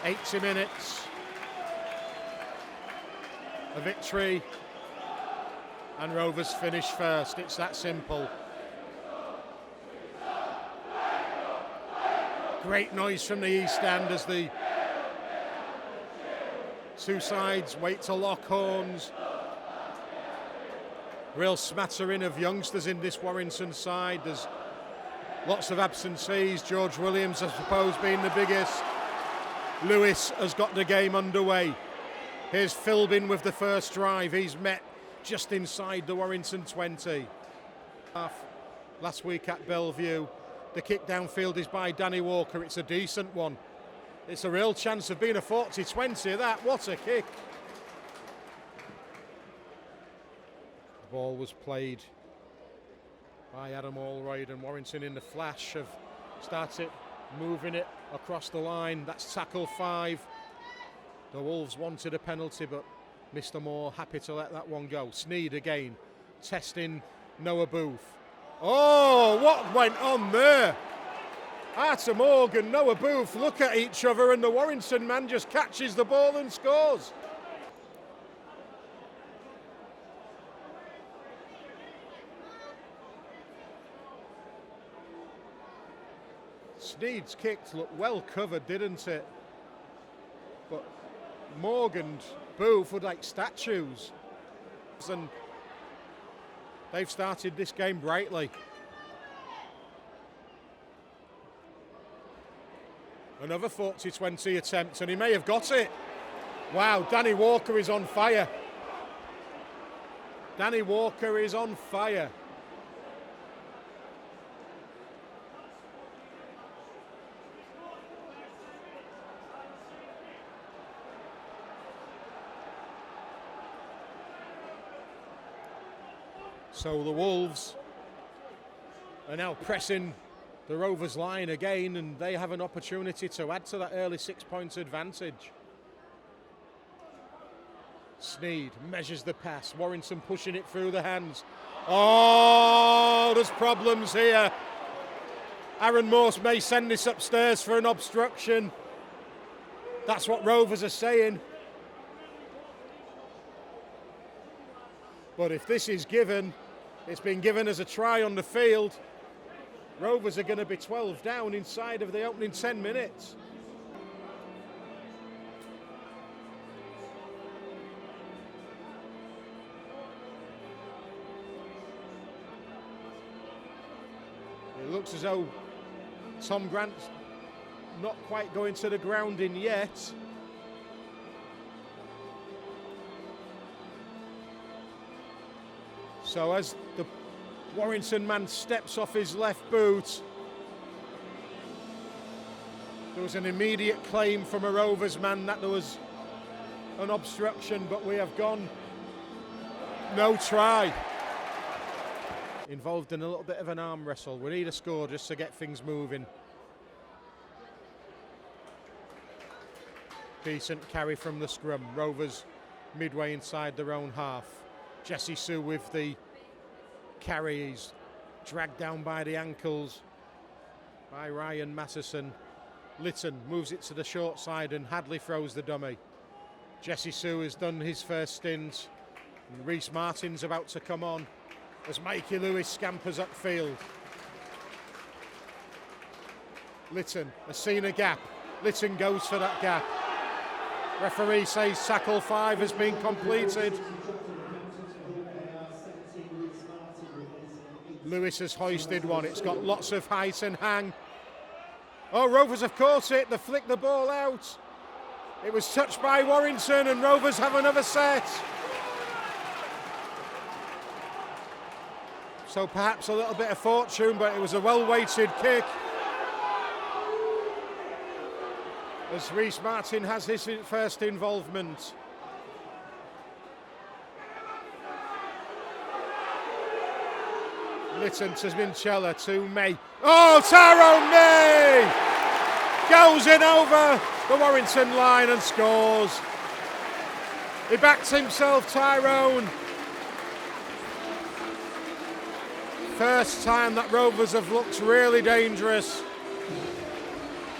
80 minutes. A victory. And Rovers finish first. It's that simple. Great noise from the East End as the two sides wait to lock horns. Real smattering of youngsters in this Warrington side. There's lots of absentees. George Williams, I suppose, being the biggest. Lewis has got the game underway. Here's Philbin with the first drive. He's met just inside the Warrington 20. Last week at Bellevue. The kick downfield is by Danny Walker. It's a decent one. It's a real chance of being a 40-20 that. What a kick. The ball was played by Adam Allroyd, and Warrington in the flash have started moving it across the line. That's tackle 5. The Wolves wanted a penalty, but Mr. Moore happy to let that one go. Sneed again, testing Noah Booth. Oh, what went on there? Arthur Morgan, Noah Booth look at each other, and the Warrington man just catches the ball and scores. Sneed's kick looked well covered, didn't it? But Morgan and Booth were like statues. And they've started this game brightly. Another 40-20 attempt, and he may have got it. Wow, Danny Walker is on fire. Danny Walker is on fire. So the Wolves are now pressing the Rovers line again, and they have an opportunity to add to that early 6-point advantage. Sneed measures the pass. Warrington pushing it through the hands. Oh, there's problems here. Aaron Morse may send this upstairs for an obstruction. That's what Rovers are saying. But if this is given, it's been given as a try on the field. Rovers are going to be 12 down inside of the opening 10 minutes. It looks as though Tom Grant's not quite going to the grounding yet. So as the Warrington man steps off his left boot, there was an immediate claim from a Rovers man that there was an obstruction, but we have gone no try. Involved in a little bit of an arm wrestle. We need a score just to get things moving. Decent carry from the scrum. Rovers midway inside their own half. Jesse Sue with the carry. He's dragged down by the ankles by Ryan Matheson. Litten moves it to the short side, and Hadley throws the dummy. Jesse Sue has done his first stint, and Rhyse Martin's about to come on as Mikey Lewis scampers upfield. Litten has seen a gap. Litten goes for that gap. Referee says tackle 5 has been completed. Lewis has hoisted one. It's got lots of height and hang. Oh, Rovers have caught it. They flicked the ball out. It was touched by Warrington, and Rovers have another set. So perhaps a little bit of fortune, but it was a well-weighted kick. As Rhyse Martin has his first involvement. Litten to Minchella to May. Oh, Tyrone May goes in over the Warrington line and scores. He backs himself, Tyrone. First time that Rovers have looked really dangerous.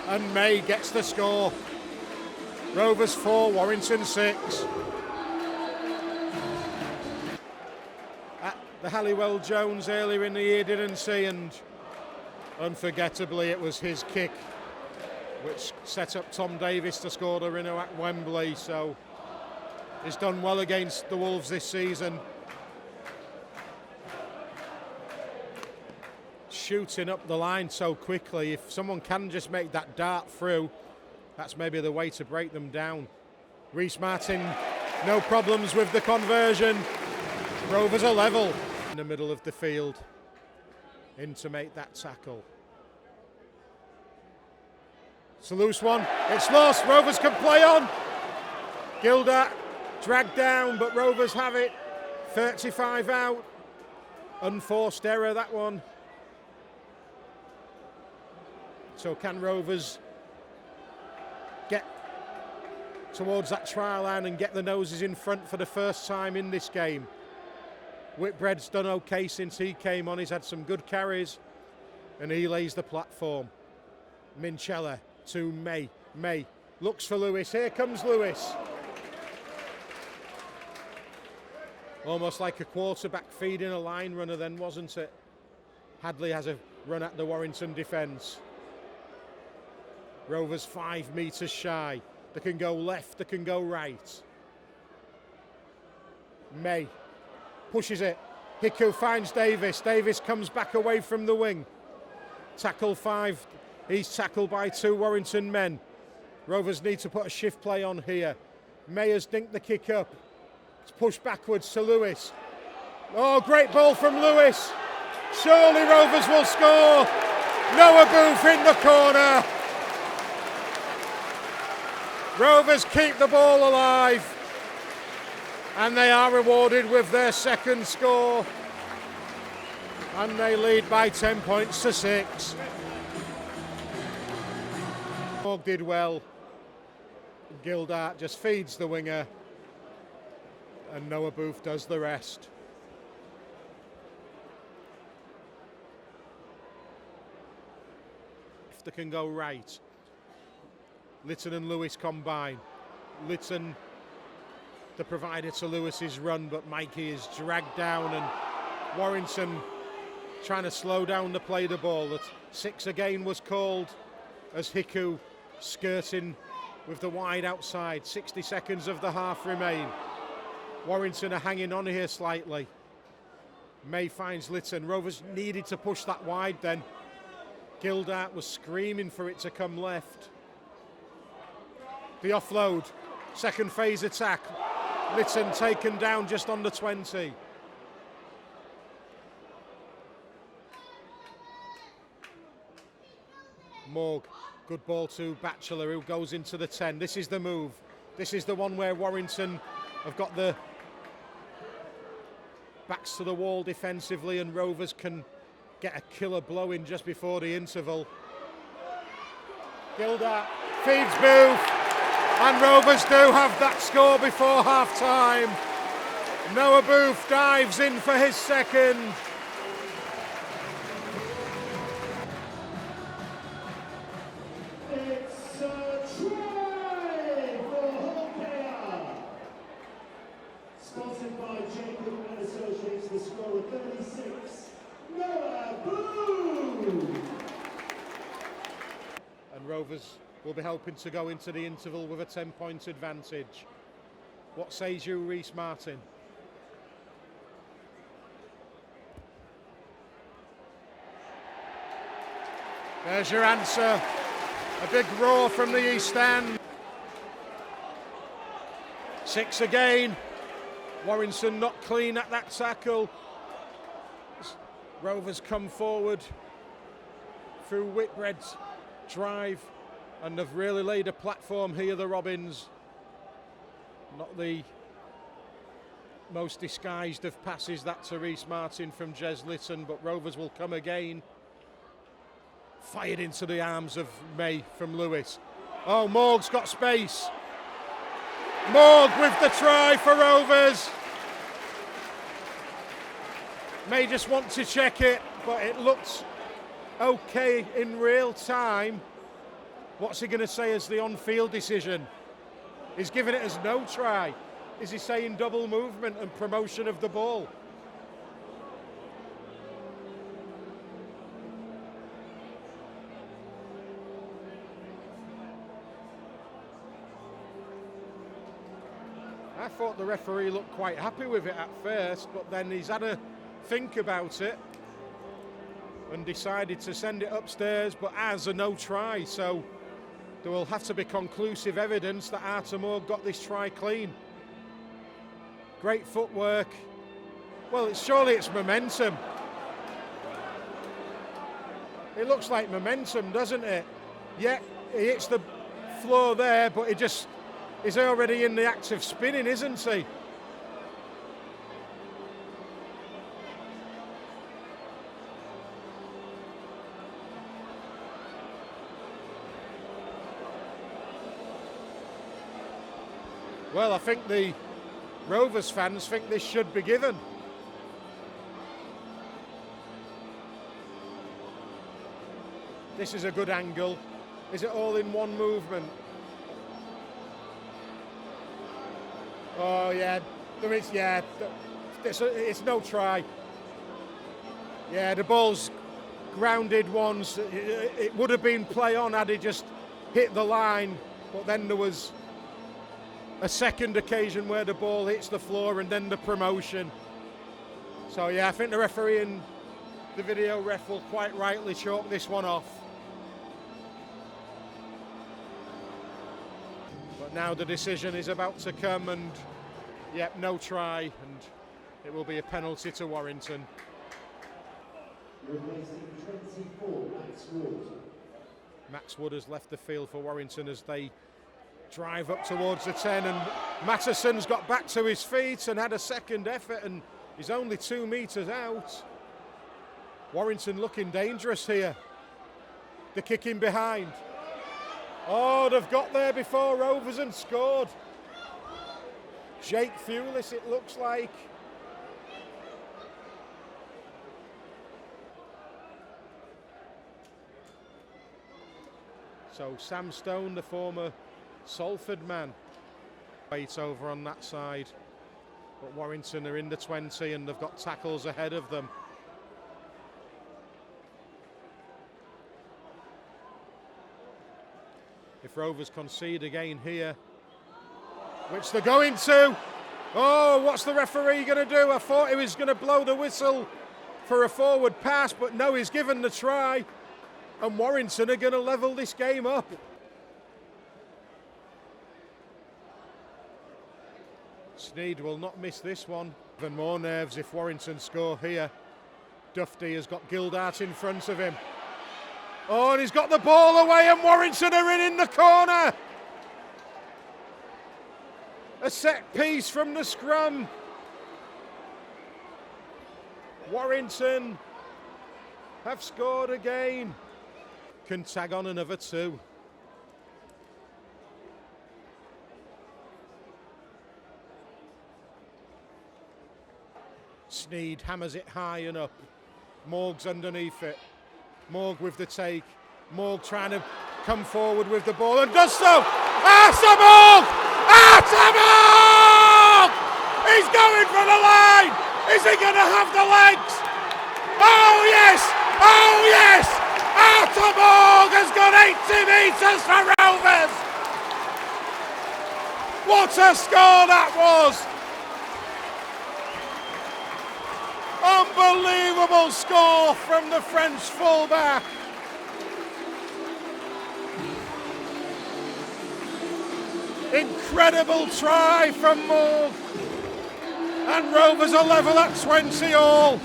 And May gets the score. Rovers 4, Warrington 6. The Halliwell Jones earlier in the year didn't see, and unforgettably it was his kick which set up Tom Davis to score the winner at Wembley. So he's done well against the Wolves this season. Shooting up the line so quickly, if someone can just make that dart through, that's maybe the way to break them down. Rhyse Martin, no problems with the conversion. Rovers are level. In the middle of the field, in to make that tackle. It's a loose one, it's lost, Rovers can play on. Gilda dragged down, but Rovers have it. 35 out. Unforced error, that one. So can Rovers get towards that try line and get the noses in front for the first time in this game? Whitbread's done okay since he came on. He's had some good carries and he lays the platform. Minchella to May. May looks for Lewis. Here comes Lewis. Almost like a quarterback feeding a line runner then, wasn't it? Hadley has a run at the Warrington defence. Rovers 5 metres shy. They can go left, they can go right. May pushes it. Hiku finds Davis. Davis comes back away from the wing. Tackle 5. He's tackled by 2 Warrington men. Rovers need to put a shift play on here. May has dinked the kick up. It's pushed backwards to Lewis. Oh, great ball from Lewis. Surely Rovers will score. Noah Booth in the corner. Rovers keep the ball alive. And they are rewarded with their second score. And they lead by 10 points to 6. MOURGUE did well. Gildart just feeds the winger. And Noah Booth does the rest. If they can go right. Litten and Lewis combine. Litten the provider to Lewis's run, but Mikey is dragged down and Warrington trying to slow down the play the ball. That 6 again was called as Hiku skirting with the wide outside. 60 seconds of the half remain. Warrington are hanging on here slightly. May finds Litten. Rovers needed to push that wide then. Gildart was screaming for it to come left. The offload, second phase attack. Litten taken down just under 20. MOURGUE, good ball to Batchelor, who goes into the 10. This is the move. This is the one where Warrington have got the backs to the wall defensively and Rovers can get a killer blow in just before the interval. Gildart feeds Booth. And Rovers do have that score before half-time. Noah Booth dives in for his second. It's a try for Warea. Sponsored by Jacob and Associates, the score of 36. Noah Booth. And Rovers will be hoping to go into the interval with a 10-point advantage. What says you, Rhyse Martin? There's your answer. A big roar from the East End. 6 again. Warrington not clean at that tackle. Rovers come forward through Whitbread's drive. And they've really laid a platform here, the Robins. Not the most disguised of passes, that to Rhyse Martin from Jez Litten, but Rovers will come again. Fired into the arms of May from Lewis. Oh, MOURGUE's got space. MOURGUE with the try for Rovers. May just want to check it, but it looks okay in real time. What's he going to say as the on-field decision? He's giving it as no try. Is he saying double movement and promotion of the ball? I thought the referee looked quite happy with it at first, but then he's had a think about it and decided to send it upstairs, but as a no try, so there will have to be conclusive evidence that MOURGUE got this try clean. Great footwork. Well, surely it's momentum. It looks like momentum, doesn't it? Yeah, he hits the floor there, but he just is already in the act of spinning, isn't he? Well, I think the Rovers fans think this should be given. This is a good angle. Is it all in one movement? Oh yeah, there is, yeah, it's no try. Yeah, the ball's grounded once. It would have been play on had he just hit the line, but then there was a second occasion where the ball hits the floor and then the promotion. So yeah, I think the referee and the video ref will quite rightly chalk this one off. But now the decision is about to come, and yep, no try, and it will be a penalty to Warrington. Replacing 24, Max Wood. Max Wood has left the field for Warrington as they drive up towards the 10, and Mattison's got back to his feet and had a second effort, and he's only 2 metres out. Warrington looking dangerous here. The kick in behind. Oh, they've got there before Rovers and scored. Jake Fulis, it looks like. So Sam Stone, the former Salford man, waits over on that side. But Warrington are in the 20 and they've got tackles ahead of them. If Rovers concede again here, which they're going to. Oh, what's the referee going to do? I thought he was going to blow the whistle for a forward pass, but no, he's given the try. And Warrington are going to level this game up. Sneed will not miss this one. Even more nerves if Warrington score here. Dufty has got Gildart in front of him. Oh, and he's got the ball away, and Warrington are in the corner. A set piece from the scrum. Warrington have scored again. Can tag on another 2. Sneed hammers it high and up. MOURGUE's underneath it. MOURGUE with the take. MOURGUE trying to come forward with the ball and does so. MOURGUE! MOURGUE! He's going for the line! Is he going to have the legs? Oh yes! Oh yes! MOURGUE has got 80 metres for Rovers! What a score that was! Unbelievable score from the French fullback. Incredible try from MOURGUE. And Rovers are level at 20 all.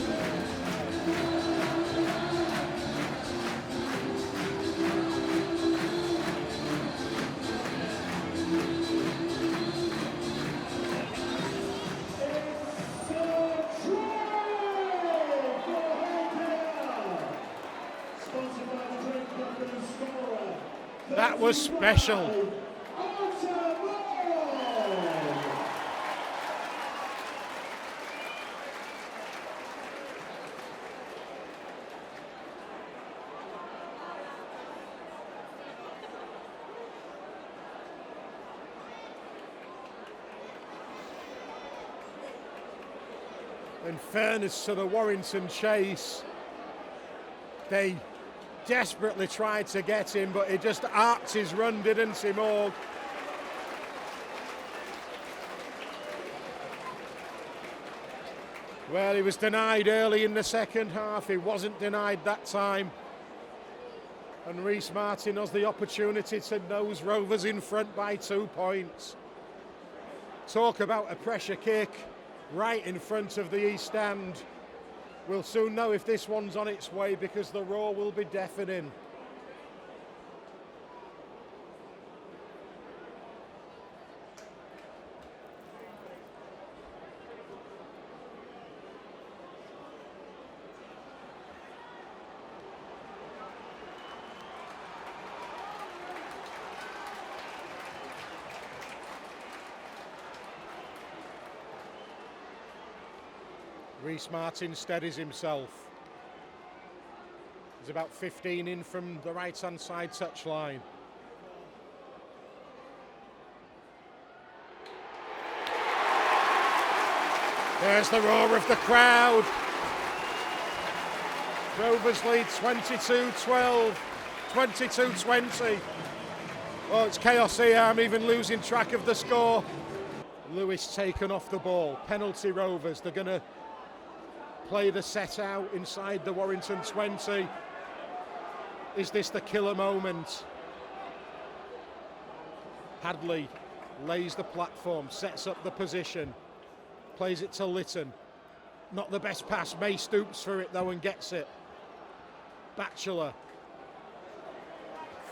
That was special. In fairness to the Warrington chase, they desperately tried to get him, but he just arced his run, didn't he, Mourgue? Well, he was denied early in the second half. He wasn't denied that time. And Rhyse Martin has the opportunity to nose Rovers in front by 2 points. Talk about a pressure kick right in front of the East Stand. We'll soon know if this one's on its way because the roar will be deafening. Rhyse Martin steadies himself. He's about 15 in from the right-hand side touchline. There's the roar of the crowd. Rovers lead 22-12, 22-20. Oh, it's chaos here. I'm even losing track of the score. Lewis taken off the ball. Penalty Rovers. They're going to play the set out inside the Warrington 20. Is this the killer moment? Hadley lays the platform, sets up the position, plays it to Litten. Not the best pass. May stoops for it though and gets it. Batchelor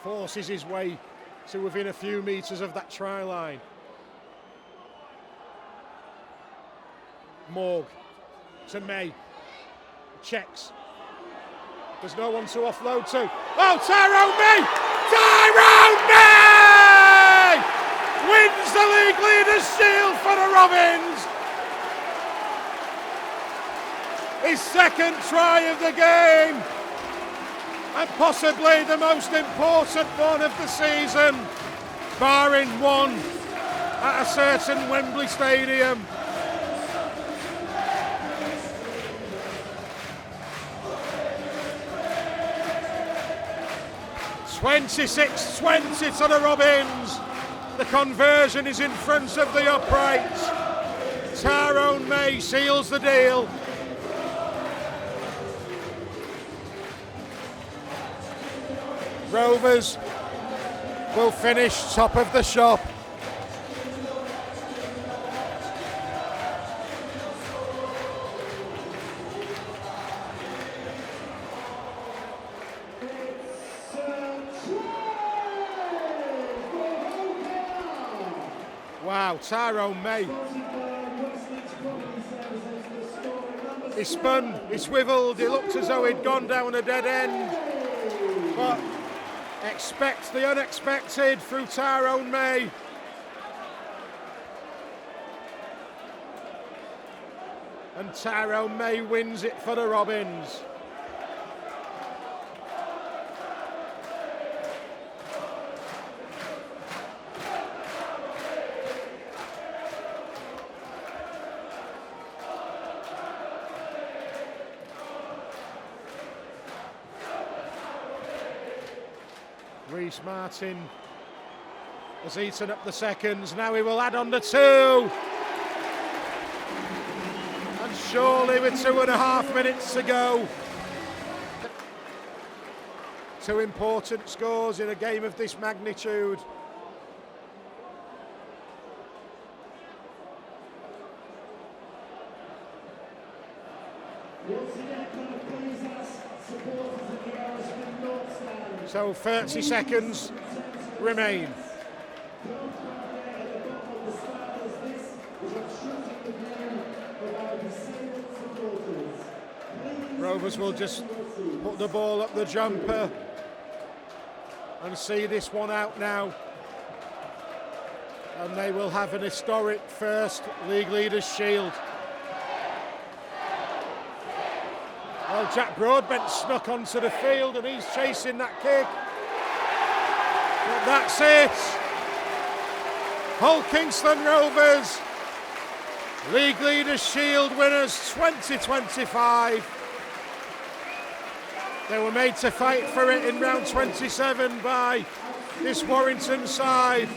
forces his way to within a few metres of that try line. Mourgue to May. Checks. There's no one to offload to. Oh, Tyrone May! Tyrone May! Wins the league leaders' shield for the Robins. His second try of the game. And possibly the most important one of the season. Barring one at a certain Wembley Stadium. 26-20 to the Robins. The conversion is in front of the uprights. Tyrone May seals the deal. Rovers will finish top of the shop. Wow, Tyrone May. He spun, he swiveled, he looked as though he'd gone down a dead end. But expect the unexpected through Tyrone May. And Tyrone May wins it for the Robins. Rhyse Martin has eaten up the seconds. Now he will add on the 2. And surely with 2.5 minutes to go. 2 important scores in a game of this magnitude. So 30 seconds remain. Rovers will just put the ball up the jumper and see this one out now. And they will have an historic first league leaders shield. Well, Jack Broadbent snuck onto the field and he's chasing that kick. But that's it. Hull Kingston Rovers League Leaders Shield winners 2025. They were made to fight for it in round 27 by this Warrington side.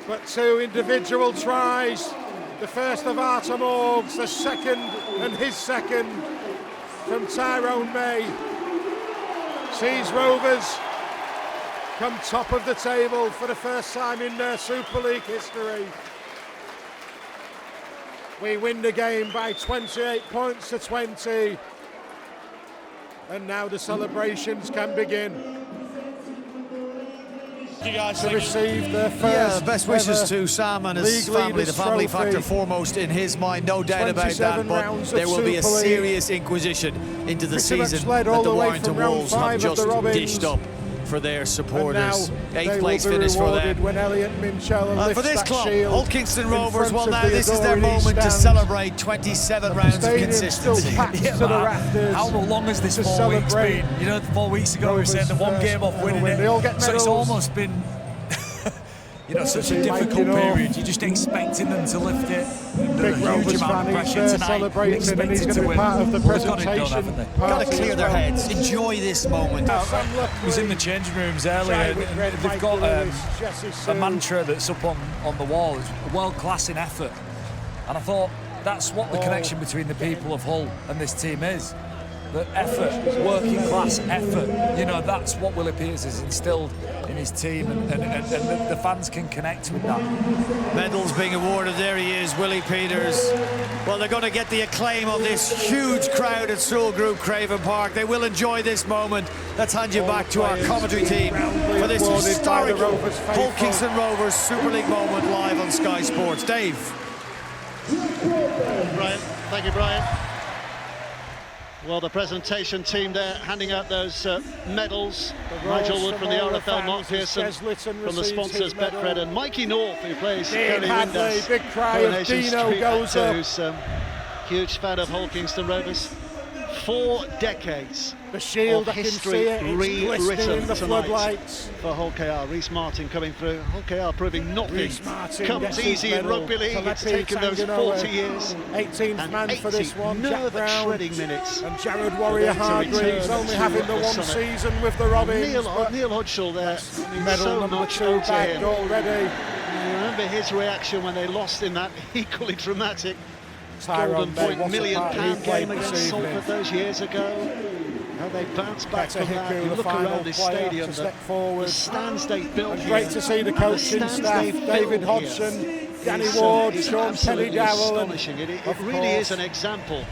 But 2 individual tries. The first of Arta MOURGUE's, the second, and his second from Tyrone May, sees Rovers come top of the table for the first time in their Super League history. We win the game by 28 points to 20. And now the celebrations can begin. You guys to receive their first best wishes to Sam and his family. The family factor foremost in his mind, no doubt about that. But there will be a serious inquisition into the season that the Warrington Wolves have just dished up for their supporters. 8th place finish for them. When Elliot Minchella for this club, Holkingston Rovers, well now this is their moment to celebrate 27 rounds of consistency. How long has this 4 weeks been? You know, 4 weeks ago we were saying the one game off winning it. So it's almost been you know, such a difficult period. You're just expecting them to lift it. Big Rovers fan, he's there celebrating, and he's going to be part of the presentation. Got to clear their heads, enjoy this moment. He was in the changing rooms earlier, and they've got a mantra that's up on the wall. It's world class in effort. And I thought that's what the connection between the people of Hull and this team is. The effort, working class effort, you know, that's what Willie Peters has instilled in his team, and the fans can connect with that. Medals being awarded, there he is, Willie Peters. Well, they're going to get the acclaim of this huge crowd at Sewell Group Craven Park. They will enjoy this moment. Let's hand you back to our commentary team for this historic Holkingston Rovers Super League moment live on Sky Sports. Dave. Brian, thank you, Brian. Well, the presentation team there handing out those medals. Nigel Wood from the RFL, Mark Pearson from the sponsors Betfred, and Mikey North, who plays Gary Windass. Big cry of Dino goes up. Who's huge fan of Holkingston Rovers. 4 decades the shield, of history rewritten in the floodlights for Hull KR. Rhyse Martin coming through. Hull KR proving nothing comes easy in rugby league. It's taken those 40 years. 18th man for this one. Nerve-shredding minutes. And Jared Warea-Hargreaves only having the one season with the Robins. Neil Hodgson there. Medal so number much 2 bagged already. I remember his reaction when they lost in that equally dramatic Tyrone May, £1 million game against Salford those years ago. How they bounced back Peta from that. Hiku, You look around this stadium, the stands they built and here. great to see the coaching staff, David Hodgson, Danny Ward, Sean Penny Dowell. It really is an example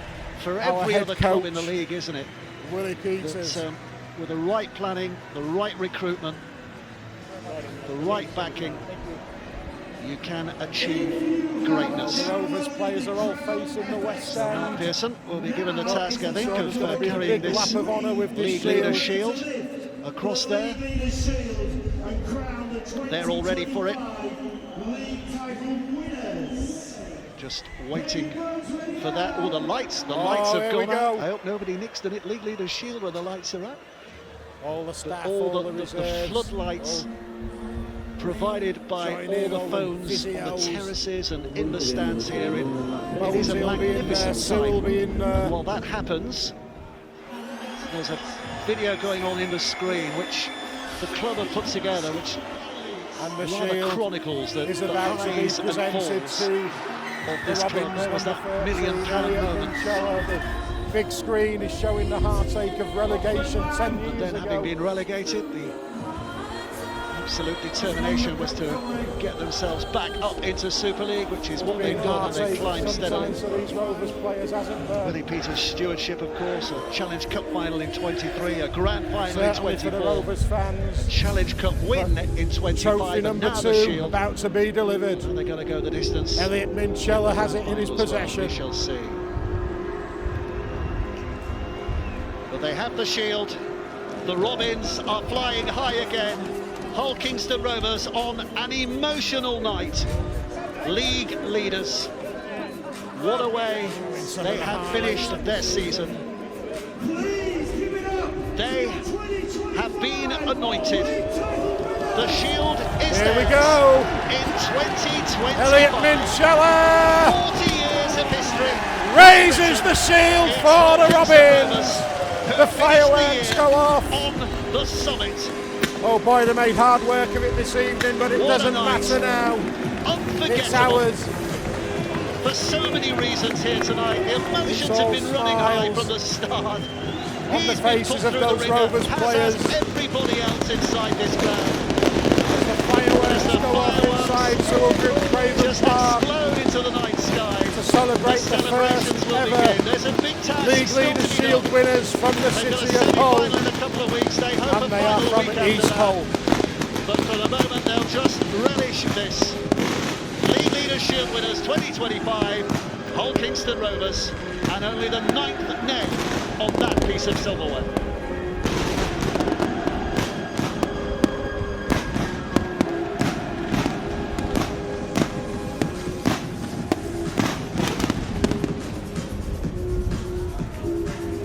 for every other club in the league, isn't it? Willie Peters. With the right planning, the right recruitment, the right backing, you can achieve greatness. The Rovers players are all facing the West End. Pearson will be given the task, I think, of carrying this League Leaders Shield across there. They're all ready for it. Just waiting for that. Oh, the lights have gone out. I hope nobody nicks the League Leaders Shield where the lights are at. All the staff, all the floodlights. Provided by all the phones on the terraces and in the stands here. It is a magnificent sight. And while that happens, there's a video going on in the screen which the club have put together, which rather chronicles the highs and falls of this club. It was that £1 million moment. The big screen is showing the heartache of relegation 10 years But then, having been relegated, the absolute determination was to get themselves back up into Super League, which is what they've done, and they've climbed steadily. Willie Peters' stewardship, of course, a Challenge Cup final in 23, a Grand Final in 24, a Challenge Cup win in 25, and now the Shield about to be delivered. And they're going to go the distance. Elliot Minchella has it in his possession. We shall see. But they have the Shield. The Robins are flying high again. Holkingston Rovers on an emotional night. League leaders. What a way they have finished their season. They have been anointed The Shield is Here we theirs. go. In 2025. Elliot Minchella 40 years of history. raises the shield It's for the Warrington Robins. Rovers The who fireworks finished the go year off. on the summit. Oh boy, they made hard work of it this evening, but it What a doesn't night. matter now. Unforgettable. It's ours. For so many reasons here tonight. The emotions It's have all been running high smiles from the start. on the He's been faces put of through those the ringer, Rovers as players. has everybody else inside this ground. The fireworks The go off fireworks inside MOURGUE Craven just Park explode into the night sky. to celebrate the celebrations first will ever begin. There's a big task League still Leaders to be Shield done. winners from the They've got a city of semi-final Hull, in a couple of weeks. They hope and a they are final from week after East that. Hull. But for the moment, they'll just relish this. League Leaders Shield winners 2025, Hull Kingston Rovers, and only the 9th neck on that piece of silverware.